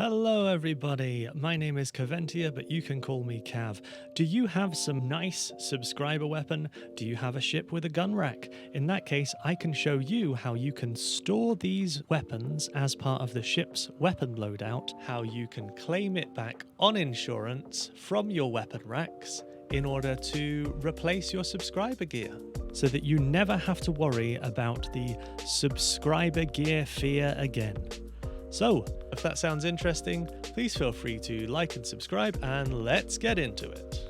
Hello everybody, my name is Kaventia, but you can call me Cav. Do you have some nice subscriber weapon? Do you have a ship with a gun rack? In that case, I can show you how you can store these weapons as part of the ship's weapon loadout, how you can claim it back on insurance from your weapon racks in order to replace your subscriber gear, so that you never have to worry about the subscriber gear fear again. So, if that sounds interesting, please feel free to like and subscribe, and let's get into it.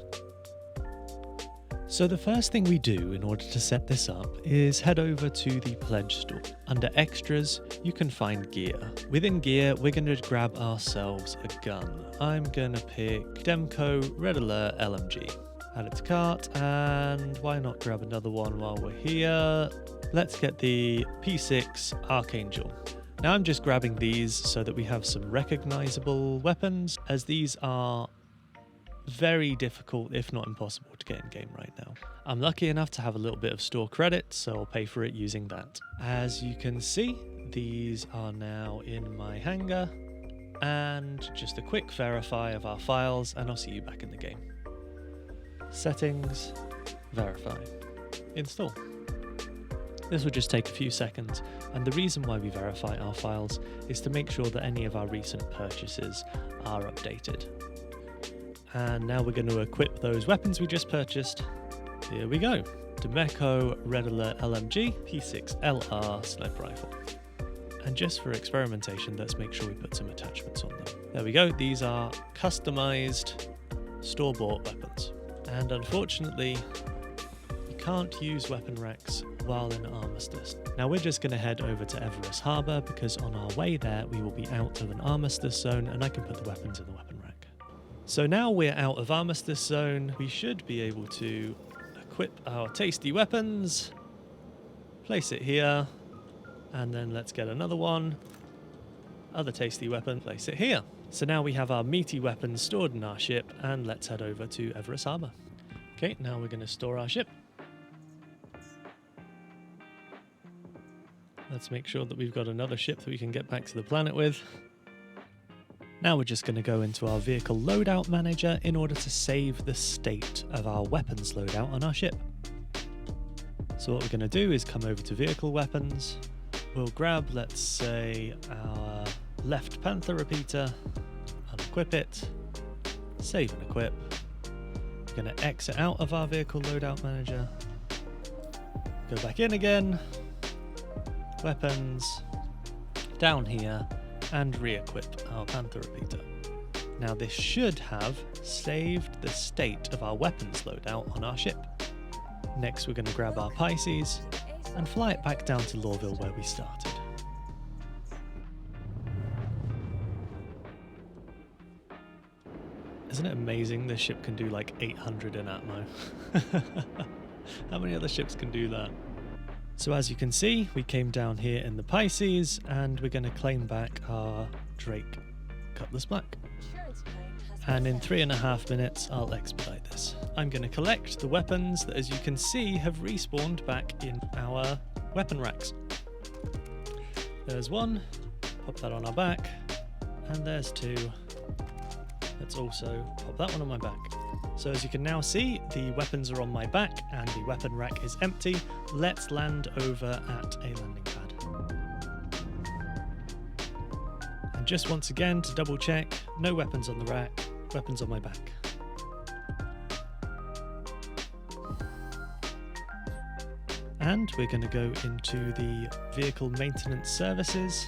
So the first thing we do in order to set this up is head over to the pledge store. Under extras, you can find gear. Within gear, we're going to grab ourselves a gun. I'm going to pick Demco Red Alert LMG. Add it to cart, and why not grab another one while we're here? Let's get the P6 Archangel. Now I'm just grabbing these so that we have some recognizable weapons, as these are very difficult, if not impossible, to get in game right now. I'm lucky enough to have a little bit of store credit, so I'll pay for it using that. As you can see, these are now in my hangar, and just a quick verify of our files, and I'll see you back in the game. Settings, verify, install. This will just take a few seconds, and the reason why we verify our files is to make sure that any of our recent purchases are updated. And now we're going to equip those weapons we just purchased. Here we go. Demeco Red Alert LMG, P6 LR sniper rifle. And just for experimentation, let's make sure we put some attachments on them. There we go. These are customized store-bought weapons. And unfortunately, you can't use weapon racks while in armistice. Now we're just going to head over to Everest Harbour, because on our way there we will be out of an armistice zone and I can put the weapons in the weapon rack. So now we're out of armistice zone, we should be able to equip our tasty weapons, place it here, and then let's get another one, other tasty weapon, place it here. So now we have our meaty weapons stored in our ship, and let's head over to Everest Harbour. Okay, now we're going to store our ship. Let's make sure that we've got another ship that we can get back to the planet with. Now we're just going to go into our vehicle loadout manager in order to save the state of our weapons loadout on our ship. So what we're going to do is come over to vehicle weapons. We'll grab, let's say, our left Panther repeater, unequip it, save and equip. We're going to exit out of our vehicle loadout manager, go back in again, weapons, down here, and re-equip our Panther repeater. Now this should have saved the state of our weapons loadout on our ship. Next we're going to grab our Pisces and fly it back down to Lawville where we started. Isn't it amazing this ship can do like 800 in Atmo? How many other ships can do that? So as you can see, we came down here in the Pisces, and we're going to claim back our Drake Cutlass Black. And in 3.5 minutes, I'll expedite this. I'm going to collect the weapons that, as you can see, have respawned back in our weapon racks. There's one, pop that on our back, and there's two. Let's also pop that one on my back. So as you can now see, the weapons are on my back and the weapon rack is empty. Let's land over at a landing pad. And just once again, to double check, no weapons on the rack, weapons on my back. And we're going to go into the vehicle maintenance services.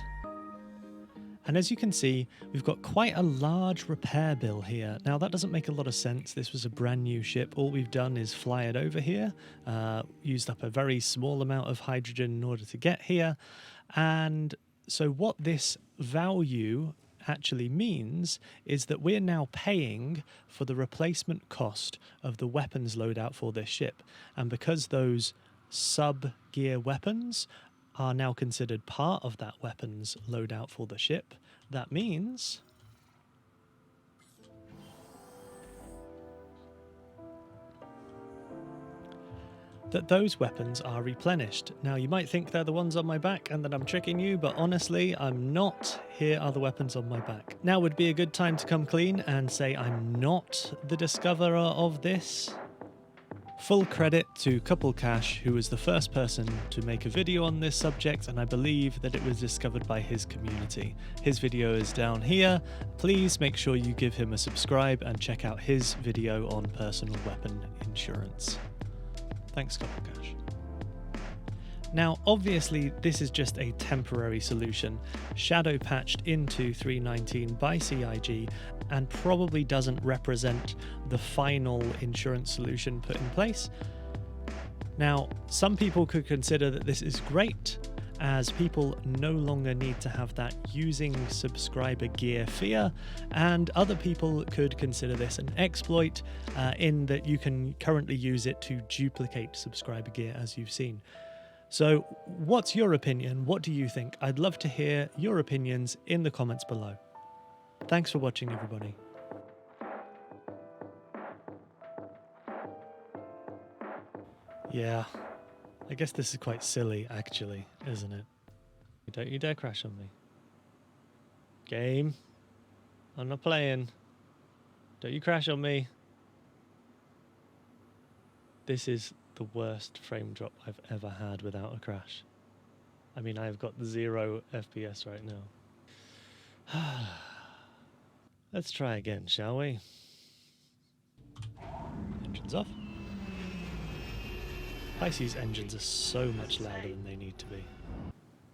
And as you can see, we've got quite a large repair bill here. Now that doesn't make a lot of sense. This was a brand new ship. All we've done is fly it over here, used up a very small amount of hydrogen in order to get here. And so what this value actually means is that we're now paying for the replacement cost of the weapons loadout for this ship. And because those sub-gear weapons are now considered part of that weapons loadout for the ship, that means that those weapons are replenished. Now you might think they're the ones on my back and that I'm tricking you, but honestly I'm not. Here are the weapons on my back. Now would be a good time to come clean and say I'm not the discoverer of this. Full credit to CplCash, who was the first person to make a video on this subject, and I believe that it was discovered by his community. His video is down here. Please make sure you give him a subscribe and check out his video on personal weapon insurance. Thanks, CplCash. Now, obviously, this is just a temporary solution, shadow patched into 3.19 by CIG, and probably doesn't represent the final insurance solution put in place. Now, some people could consider that this is great, as people no longer need to have that using subscriber gear fear, and other people could consider this an exploit in that you can currently use it to duplicate subscriber gear, as you've seen. So what's your opinion? What do you think? I'd love to hear your opinions in the comments below. Thanks for watching, everybody. Yeah, I guess this is quite silly, actually, isn't it? Don't you dare crash on me. Game. I'm not playing. Don't you crash on me. This is the worst frame drop I've ever had without a crash. I mean, I've got 0 FPS right now. Let's try again, shall we? Engines off. Pisces engines are so much louder than they need to be.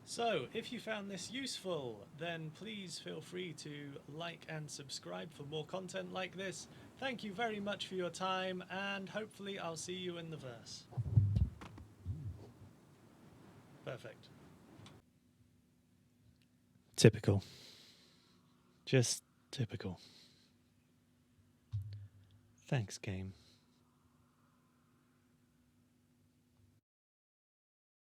So, if you found this useful, then please feel free to like and subscribe for more content like this. Thank you very much for your time, and hopefully I'll see you in the verse. Perfect. Typical. Just typical. Thanks, game.